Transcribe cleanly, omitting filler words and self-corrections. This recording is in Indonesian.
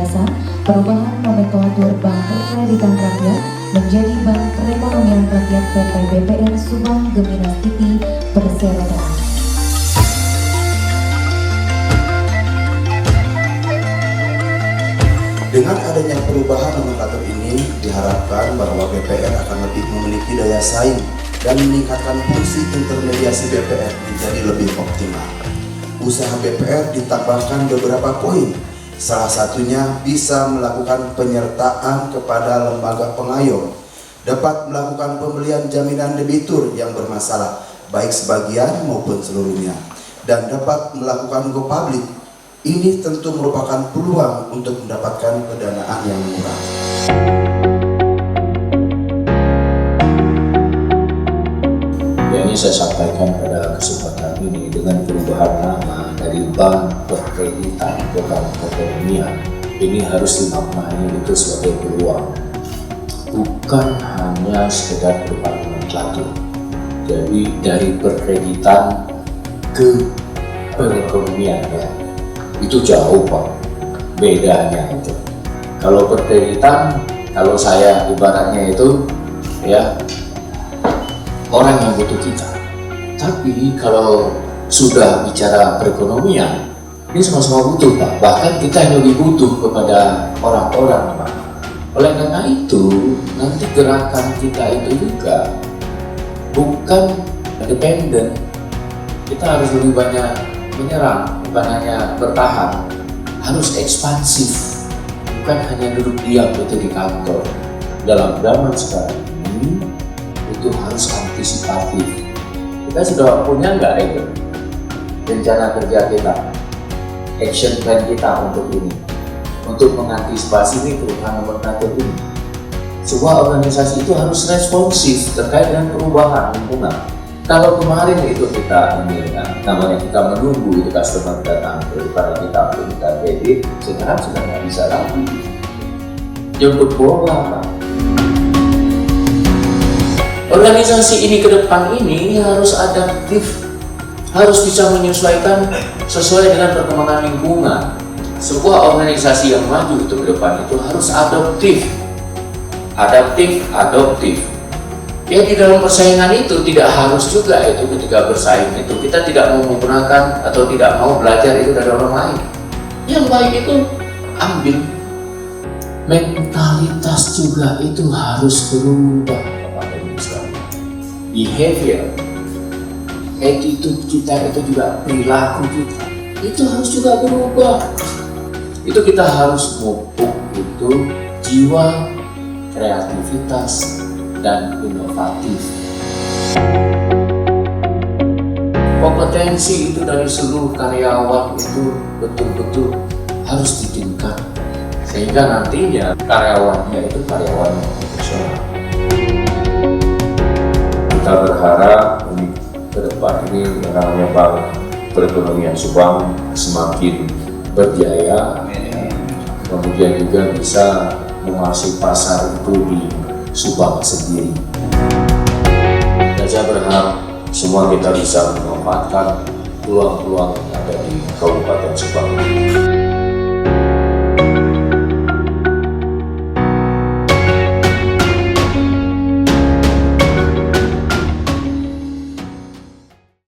gagasan perubahan nomenklatur Bank Perkreditan Rakyat menjadi Bank Perekonomian Rakyat PT BPR Subang Geminas City Perseroda. Dengan adanya perubahan nomenklatur ini, diharapkan bahwa BPR akan lebih memiliki daya saing dan meningkatkan fungsi intermediasi BPR menjadi lebih optimal. Usaha BPR ditambahkan beberapa poin, salah satunya bisa melakukan penyertaan kepada lembaga pengayom, dapat melakukan pembelian jaminan debitur yang bermasalah, baik sebagian maupun seluruhnya, dan dapat melakukan go public. Ini tentu merupakan peluang untuk mendapatkan pendanaan yang murah. Yang ingin saya sampaikan pada kesempatan ini, dengan perubahan nama dari Bank Perkreditan ke Bank Perekonomian, ini harus dimaknai itu sebagai peluang, bukan hanya sekedar perubahan nomenklatur. Jadi dari perkreditan ke perekonomian, ya, itu jauh Pak bedanya itu. Kalau perkreditan, kalau saya ibaratnya itu ya orang yang butuh kita. Tapi kalau sudah bicara perekonomian, ini sama-sama butuh Pak. Bahkan kita yang lebih butuh kepada orang-orang Pak. Oleh karena itu, nanti gerakan kita itu juga bukan independen. Kita harus lebih banyak menyerang, bukan hanya bertahan, harus ekspansif, bukan hanya duduk diam itu di kantor. Dalam zaman sekarang ini itu harus antisipatif. Kita sudah punya nggak itu rencana kerja kita, action plan kita untuk ini, untuk mengantisipasi ini perubahan nomenklatur ini. Sebuah organisasi itu harus responsif terkait dengan perubahan lingkungan. Kalau kemarin itu kita ini namanya kita menunggu itu customer datang daripada kita minta kredit, sekarang sudah nggak bisa lagi jemput bola Pak. Organisasi ini ke depan ini harus adaptif, harus bisa menyesuaikan sesuai dengan perkembangan lingkungan. Sebuah organisasi yang maju itu ke depan itu harus adaptif. Ya, di dalam persaingan itu tidak harus juga itu ketika bersaing itu kita tidak mau menggunakan atau tidak mau belajar itu dari orang lain. Yang baik itu ambil. Mentalitas juga itu harus berubah kepada Islam. Behavior, attitude kita itu juga, perilaku kita itu harus juga berubah. Itu kita harus memupuk itu jiwa kreativitas dan inovatif. Kompetensi itu dari seluruh karyawan itu betul-betul harus ditingkatkan sehingga nantinya karyawannya itu karyawan yang profesional. Kita berharap ini ke depan ini yang namanya Bank Perekonomian Subang semakin berjaya, kemudian juga bisa menguasai pasar itu di Subang sendiri. Dan saya berharap semua kita bisa memanfaatkan peluang-peluang yang ada di Kabupaten Subang.